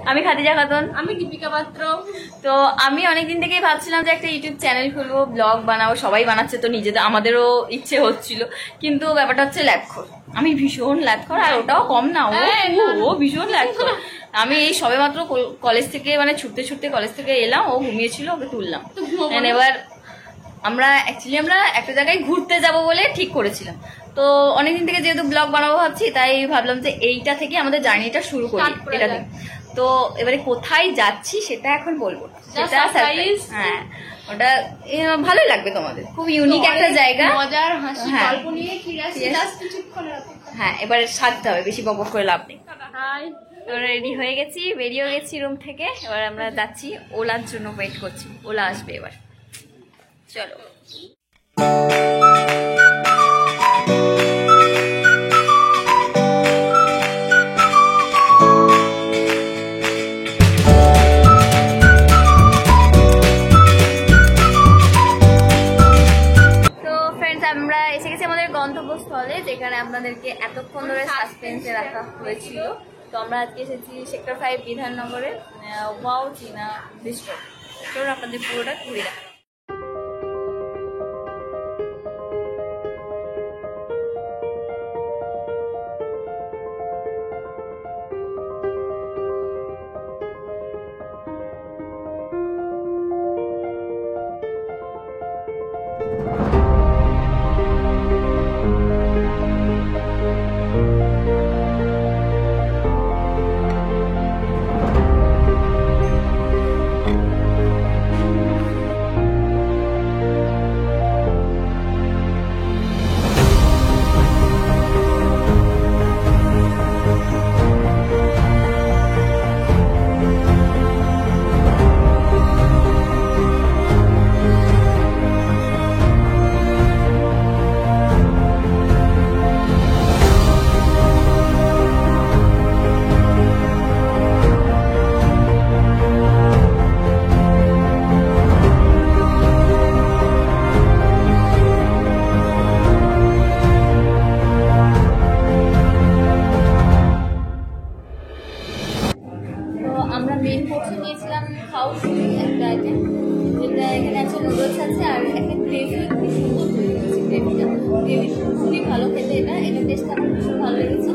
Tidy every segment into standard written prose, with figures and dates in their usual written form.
আমি খাদিজা খাতুন। আমি দীপিকা পাত্র। তো আমি অনেকদিন থেকেই ভাবছিলাম যে একটা ইউটিউব চ্যানেল খুলবো, ব্লগ বানাবো, সবাই বানাচ্ছে তো নিজেদের আমাদেরও ইচ্ছে হচ্ছিল, কিন্তু ব্যাপারটা হচ্ছে ল্যাপখোর। আমি ভীষণ ল্যাপখোর, আর ওটাও কম না, ও ভীষণ ল্যাপখোর। আমি এই সবে মাত্র কলেজ থেকে মানে ছুটতে ছুটতে কলেজ থেকে এলাম, ও ঘুমিয়েছিল, ওকে তুললাম। এবার আমরা একটা জায়গায় ঘুরতে যাব বলে ঠিক করেছিলাম। তো অনেকদিন থেকে যেহেতু ব্লগ বানাবো ভাবছি, তাই ভাবলাম যে এইটা থেকে আমাদের জার্নিটা শুরু করি। এটা থেকে তো এবারে কোথায় যাচ্ছি সেটা এখন বলবো, সেটা সারপ্রাইজ। হ্যাঁ, ওটা ভালোই লাগবে তোমাদের, খুব ইউনিক একটা জায়গা, মজার হাসি গল্প নিয়ে ফিরে আসি। হ্যাঁ, এবারে সাজতে হবে, বেশি বকবক করে লাভ নেই। এবার রেডি হয়ে গেছি, বেরিয়েও গেছি রুম থেকে। এবার আমরা যাচ্ছি, ওলার জন্য ওয়েট করছি, ওলা আসবে এবার। চলো। আমরা এসে গেছি আমাদের গন্তব্যস্থলে, যেখানে আপনাদেরকে এতক্ষণ ধরে সাসপেন্সে রাখা হয়েছিল। তো আমরা আজকে এসেছি সেক্টর 5 বিধাননগরে ওয়াও চীনা বিস্ট্রো। তো আপনাদের পুরোটা ঘুরে দেখা। আমরা মেন কোর্সে নিয়েছিলাম খাউশি একটা আইটেম, যেটা এখানে আছে নুডলস আছে আর একটা গ্রেভি, খুব সুন্দর তৈরি হয়েছে গ্রেভিটা। গ্রেভিটা খুবই ভালো খেতে, এটা টেস্টটা আমার ভীষণ ভালো লেগেছে।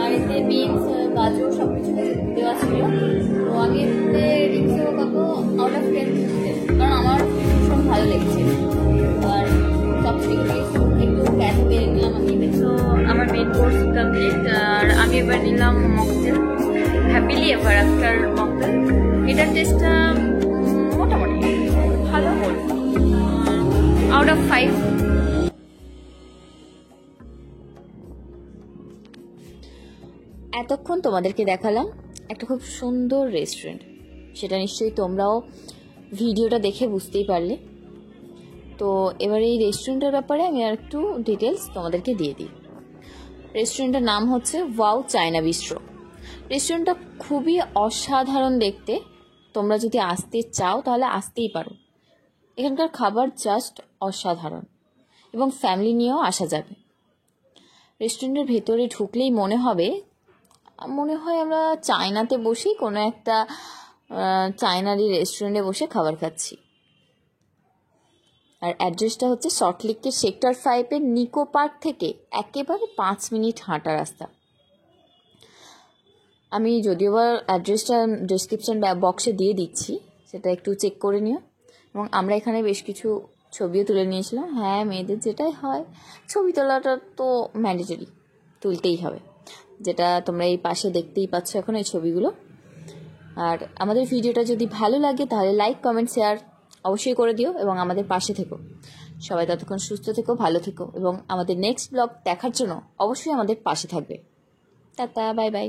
আর এতে বিনস, গাজর সব কিছু দেওয়া ছিল। তো আমি এতে রিক্সে কত আউট অফ 10 দিচ্ছি, কারণ আমার ভীষণ ভালো লেগেছে। আর সবথেকে একটু ক্যাশ পেয়ে নিলাম আমি। তো আমার মেন কোর্স কমপ্লিট, আর আমি এবার নিলাম mocktail, happily ever after mocktail. এটার টেস্টটা মোটামুটি ভালো, আউট অফ 5। এতক্ষণ তোমাদেরকে দেখালাম একটা খুব সুন্দর রেস্টুরেন্ট, সেটা নিশ্চয়ই তোমরাও ভিডিওটা দেখে বুঝতেই পারলে। তো এবার এই রেস্টুরেন্টের ব্যাপারে আমি আর একটু ডিটেলস তোমাদেরকে দিয়ে দিই। রেস্টুরেন্টের নাম হচ্ছে ওয়াও চায়না বিস্ট্রো। রেস্টুরেন্টটা খুবই অসাধারণ দেখতে, তোমরা যদি আসতে চাও তাহলে আসতেই পারো। এখানকার খাবার জাস্ট অসাধারণ, এবং ফ্যামিলি নিয়েও আসা যাবে। রেস্টুরেন্টের ভেতরে ঢুকলেই মনে হয় আমরা চায়নাতে বসেই কোনো একটা চায়নারি রেস্টুরেন্টে বসে খাবার খাচ্ছি। আর অ্যাড্রেসটা হচ্ছে সল্টলেকের সেক্টর 5-এর নিকো পার্ক থেকে একেবারে 5 মিনিট হাঁটা রাস্তা। আমি যদিও বা অ্যাড্রেসটা ডেসক্রিপশন বক্সে দিয়ে দিচ্ছি, সেটা একটু চেক করে নিও। এবং আমরা এখানে বেশ কিছু ছবিও তুলে নিয়েছিলাম। হ্যাঁ, মেয়েদের যেটাই হয়, ছবি তোলাটা তো ম্যান্ডেটরি, তুলতেই হবে, যেটা তোমরা এই পাশে দেখতেই পাচ্ছ এখন এই ছবিগুলো। আর আমাদের ভিডিওটা যদি ভালো লাগে তাহলে লাইক, কমেন্ট, শেয়ার অবশ্যই করে দিও, এবং আমাদের পাশে থেকো। সবাই ততক্ষণ সুস্থ থেকো, ভালো থেকো, এবং আমাদের নেক্সট ব্লগ দেখার জন্য অবশ্যই আমাদের পাশে থাকবে। Tata, bye bye.